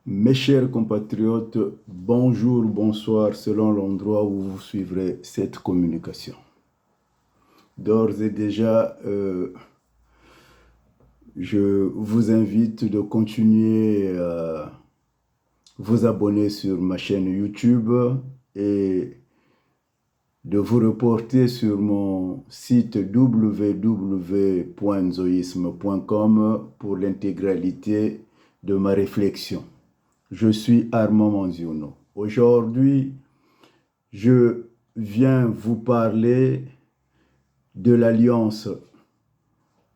Mes chers compatriotes, bonjour, bonsoir, selon l'endroit où vous suivrez cette communication. D'ores et déjà, je vous invite de continuer à vous abonner sur ma chaîne YouTube et de vous reporter sur mon site www.zoïsme.com pour l'intégralité de ma réflexion. Je suis Armand Manziono. Aujourd'hui, je viens vous parler de l'alliance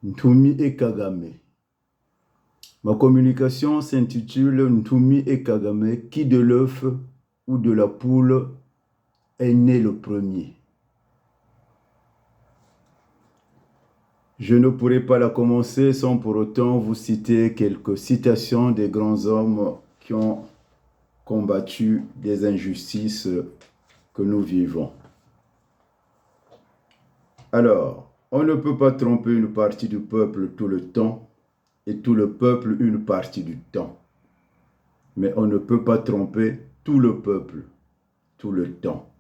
Ntumi et Kagame. Ma communication s'intitule Ntumi et Kagame, qui de l'œuf ou de la poule est né le premier. Je ne pourrai pas la commencer sans pour autant vous citer quelques citations des grands hommes qui ont combattu des injustices que nous vivons. Alors, on ne peut pas tromper une partie du peuple tout le temps et tout le peuple une partie du temps. Mais on ne peut pas tromper tout le peuple tout le temps.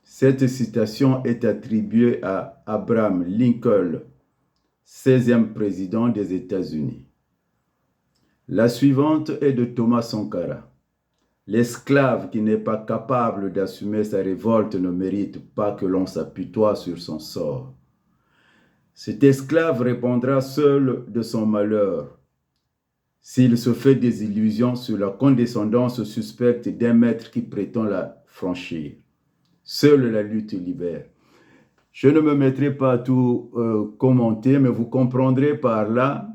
Cette citation est attribuée à Abraham Lincoln, 16e président des États-Unis. La suivante est de Thomas Sankara. L'esclave qui n'est pas capable d'assumer sa révolte ne mérite pas que l'on s'apitoie sur son sort. Cet esclave répondra seul de son malheur s'il se fait des illusions sur la condescendance suspecte d'un maître qui prétend la franchir. Seule la lutte libère. Je ne me mettrai pas à tout commenter, mais vous comprendrez par là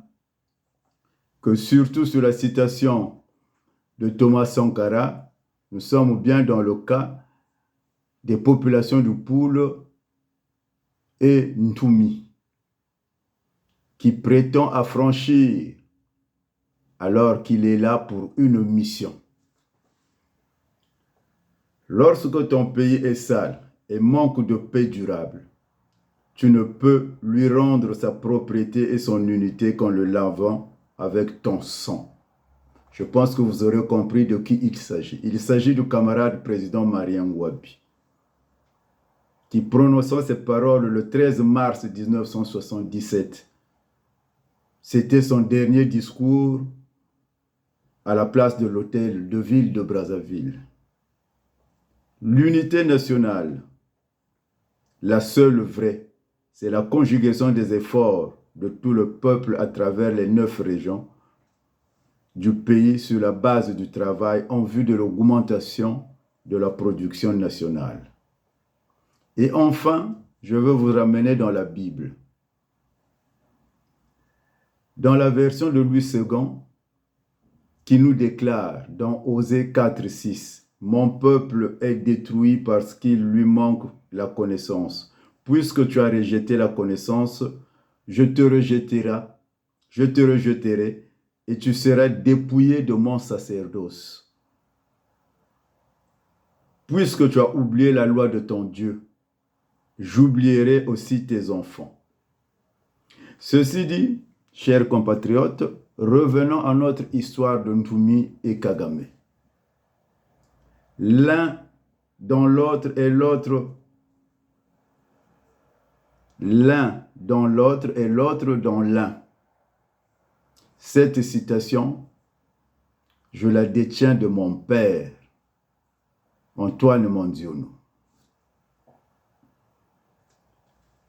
que surtout sur la citation de Thomas Sankara, nous sommes bien dans le cas des populations du Poule et Ntumi, qui prétend affranchir alors qu'il est là pour une mission. Lorsque ton pays est sale et manque de paix durable, tu ne peux lui rendre sa propriété et son unité qu'en le lavant avec ton sang. Je pense que vous aurez compris de qui il s'agit. Il s'agit du camarade président Marien Ngouabi, qui prononçant ces paroles le 13 mars 1977. C'était son dernier discours à la place de l'hôtel de ville de Brazzaville. L'unité nationale, la seule vraie, c'est la conjugaison des efforts de tout le peuple à travers les 9 régions du pays sur la base du travail en vue de l'augmentation de la production nationale. Et enfin, je veux vous ramener dans la Bible. Dans la version de Louis II, qui nous déclare dans Osée 4:6, « Mon peuple est détruit parce qu'il lui manque la connaissance. Puisque tu as rejeté la connaissance, je te rejetterai, et tu seras dépouillé de mon sacerdoce. Puisque tu as oublié la loi de ton Dieu, j'oublierai aussi tes enfants. » Ceci dit, chers compatriotes, revenons à notre histoire de Ntumi et Kagame. L'un dans l'autre et l'autre, l'un dans l'autre et l'autre dans l'un. Cette citation, je la détiens de mon père, Antoine Manziono.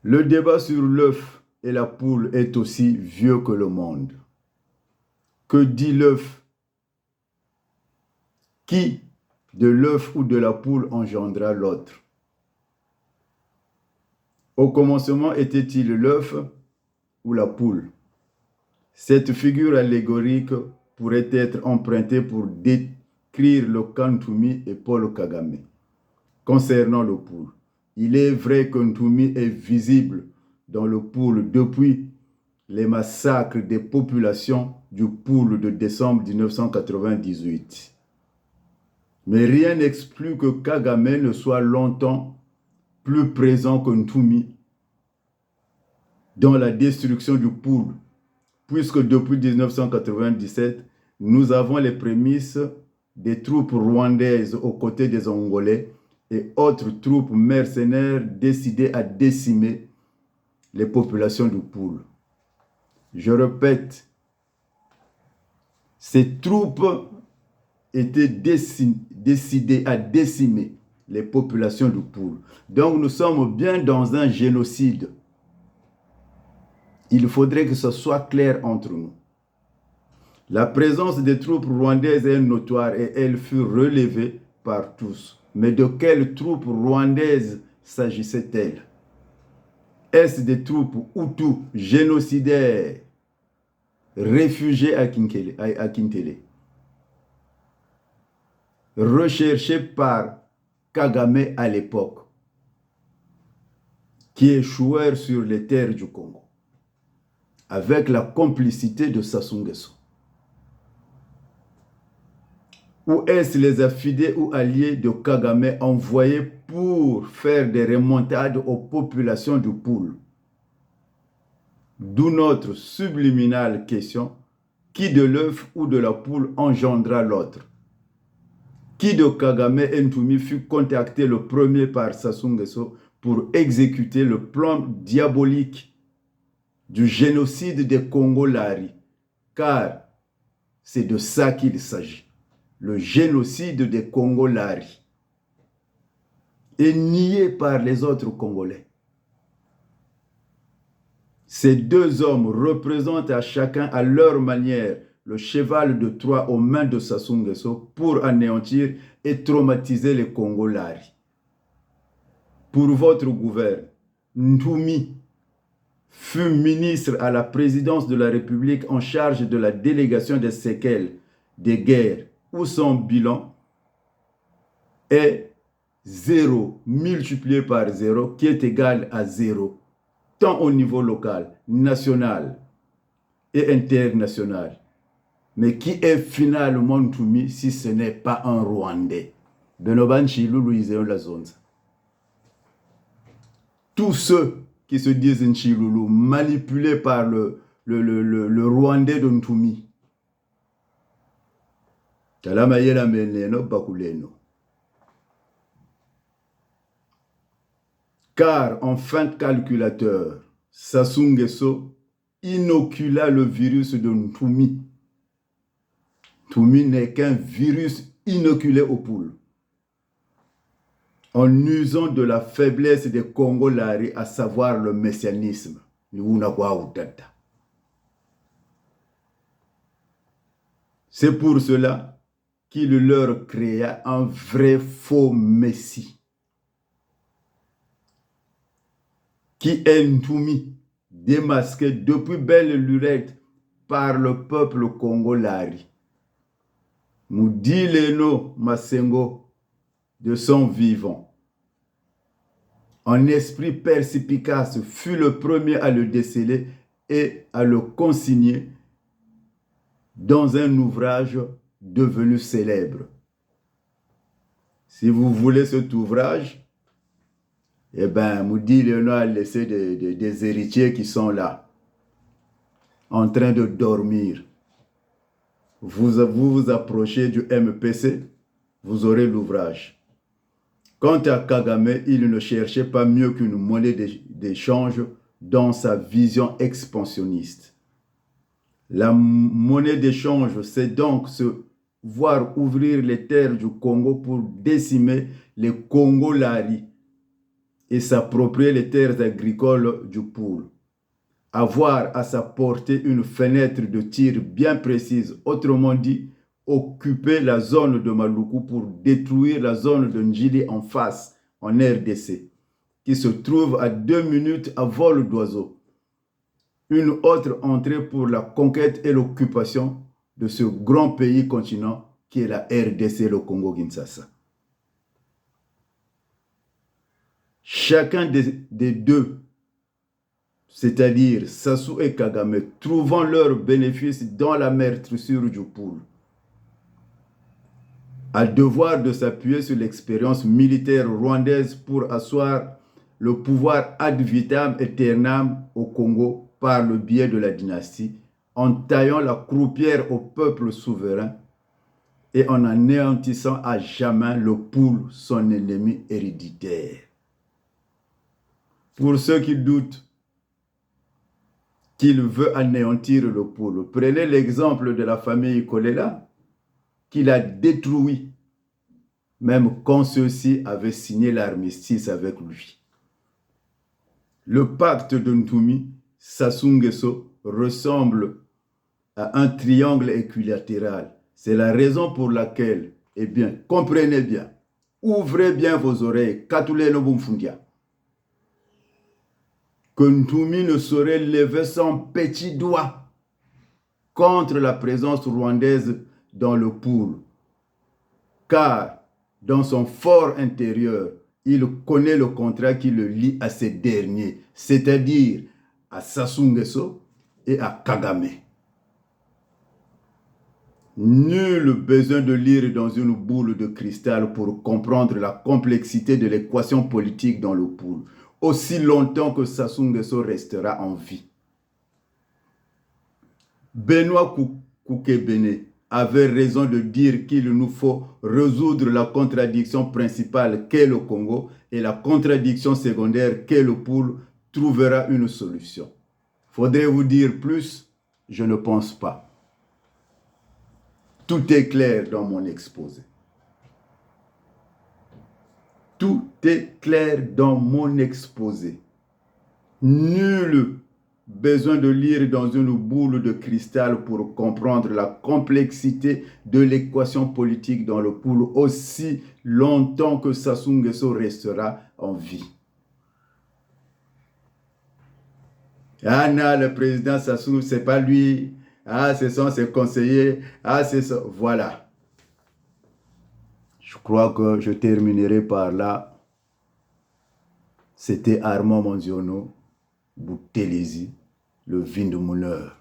Le débat sur l'œuf et la poule est aussi vieux que le monde. Que dit l'œuf? Qui de l'œuf ou de la poule engendra l'autre? Au commencement était-il l'œuf ou la poule? Cette figure allégorique pourrait être empruntée pour décrire le cas Ntumi et Paul Kagame. Concernant le poule, il est vrai que Ntumi est visible dans le poule depuis les massacres des populations du poule de décembre 1998. Mais rien n'exclut que Kagame ne soit longtemps plus présent que Ntumi dans la destruction du poule, puisque depuis 1997, nous avons les prémices des troupes rwandaises aux côtés des Angolais et autres troupes mercenaires décidées à décimer les populations du Poul. Je répète, ces troupes étaient décidées à décimer les populations du Poul. Donc nous sommes bien dans un génocide. Il faudrait que ce soit clair entre nous. La présence des troupes rwandaises est notoire et elle fut relevée par tous. Mais de quelles troupes rwandaises s'agissait-elle? Est-ce des troupes Hutus génocidaires réfugiées à Kintele, recherchées par Kagame à l'époque, qui échouèrent sur les terres du Congo, avec la complicité de Sassou Nguesso? Ou est-ce les affidés ou alliés de Kagame envoyés pour faire des remontades aux populations du Poul? D'où notre subliminale question, qui de l'œuf ou de la poule engendra l'autre? Qui de Kagame et Ntoumi fut contacté le premier par Sassou Nguesso pour exécuter le plan diabolique du génocide des Congo-Lari? Car c'est de ça qu'il s'agit. Le génocide des Congo-Lari est nié par les autres Congolais. Ces deux hommes représentent à chacun à leur manière le cheval de Troie aux mains de Sassou Nguesso pour anéantir et traumatiser les Congo-Lari. Pour votre gouverne, Ntoumi fut ministre à la présidence de la République en charge de la délégation des séquelles des guerres, où son bilan est 0 multiplié par 0, qui est égal à 0, tant au niveau local, national et international. Mais qui est finalement Ntoumi si ce n'est pas un Rwandais? Tous ceux qui se disent Nchiloulou, manipulés par le Rwandais de Ntoumi. Car en fin calculateur, Sassou Nguesso inocula le virus de Ntoumi. Ntoumi n'est qu'un virus inoculé aux poules, en usant de la faiblesse des Congo-Lari, à savoir le messianisme. C'est pour cela qu'il leur créa un vrai faux messie, qui est Ntoumi, démasqué depuis belle lurette par le peuple Congo-Lari. Moudileno Masengo, de son vivant, en esprit perspicace, fut le premier à le déceler et à le consigner dans un ouvrage devenu célèbre. Si vous voulez cet ouvrage, eh bien, Moudi Léonard a laissé des héritiers qui sont là, en train de dormir. Vous approchez du MPC, vous aurez l'ouvrage. Quant à Kagame, il ne cherchait pas mieux qu'une monnaie d'échange dans sa vision expansionniste. La monnaie d'échange, c'est donc se voir ouvrir les terres du Congo pour décimer les Congo-Lari et s'approprier les terres agricoles du Poul. Avoir à sa portée une fenêtre de tir bien précise, autrement dit, occuper la zone de Maluku pour détruire la zone de Ndjili en face, en RDC, qui se trouve à 2 minutes à vol d'oiseau. Une autre entrée pour la conquête et l'occupation de ce grand pays continent qui est la RDC, le Congo-Kinshasa. Chacun des deux, c'est-à-dire Sassou et Kagame, trouvant leur bénéfice dans la meurtrissure du Poul, a devoir de s'appuyer sur l'expérience militaire rwandaise pour asseoir le pouvoir ad vitam aeternam au Congo par le biais de la dynastie, en taillant la croupière au peuple souverain et en anéantissant à jamais le poule, son ennemi héréditaire. Pour ceux qui doutent qu'il veut anéantir le poule, prenez l'exemple de la famille Kolela, qu'il a détruit, même quand ceux-ci avaient signé l'armistice avec lui. Le pacte de Ntumi, Sassou Nguesso, ressemble à un triangle équilatéral. C'est la raison pour laquelle, eh bien, comprenez bien, ouvrez bien vos oreilles, Katule no Bumfundia, que Ntumi ne saurait lever son petit doigt contre la présence rwandaise dans le pool, car dans son fort intérieur, il connaît le contrat qui le lie à ces derniers, c'est-à-dire à Sassou Nguesso et à Kagame. Nul besoin de lire dans une boule de cristal pour comprendre la complexité de l'équation politique dans le pool, aussi longtemps que Sassou Nguesso restera en vie. Benoît Koukébene avait raison de dire qu'il nous faut résoudre la contradiction principale qu'est le Congo et la contradiction secondaire qu'est le pool trouvera une solution. Faudrait vous dire plus? Je ne pense pas. Tout est clair dans mon exposé. Tout est clair dans mon exposé. Nul besoin de lire dans une boule de cristal pour comprendre la complexité de l'équation politique dans le pool aussi longtemps que Sassou Nguesso restera en vie. Ah non, le président Sassou, c'est pas lui. Ah, ce sont ses conseillers. Ah, c'est ça. Voilà. Je crois que je terminerai par là. C'était Armand Manziono, Boutelesi, le Vindoumouleur.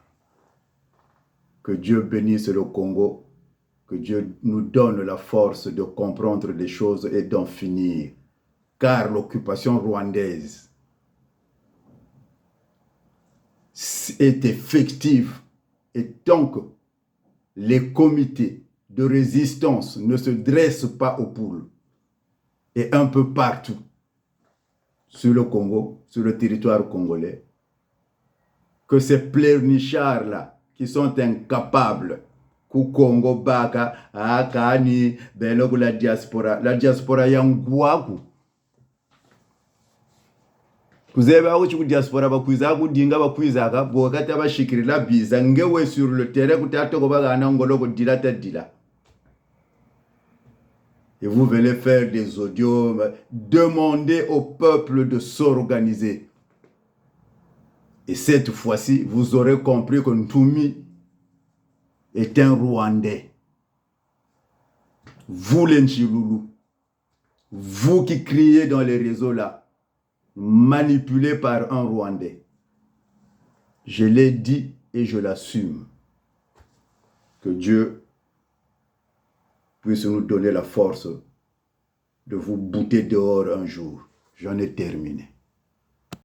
Que Dieu bénisse le Congo, que Dieu nous donne la force de comprendre les choses et d'en finir. Car l'occupation rwandaise est effective et tant que les comités de résistance ne se dressent pas au pool et un peu partout sur le Congo, sur le territoire congolais, que ces pleurnichards-là qui sont incapables, Congo Baka, Akani, Belogo la diaspora Yangwaku. Kuzeba uchi diaspora bakuiza kudinga bakuizaka bokati abashikirila biza ngewe sur le terrain kutato ko bagana ngolo ko dilata dila. Et vous venez faire des audios, demander au peuple de s'organiser. Et cette fois-ci, vous aurez compris que Ntumi est un Rwandais. Vous les Nchiloulou, vous qui criez dans les réseaux là, manipulés par un Rwandais. Je l'ai dit et je l'assume. Que Dieu puisse nous donner la force de vous bouter dehors un jour. J'en ai terminé.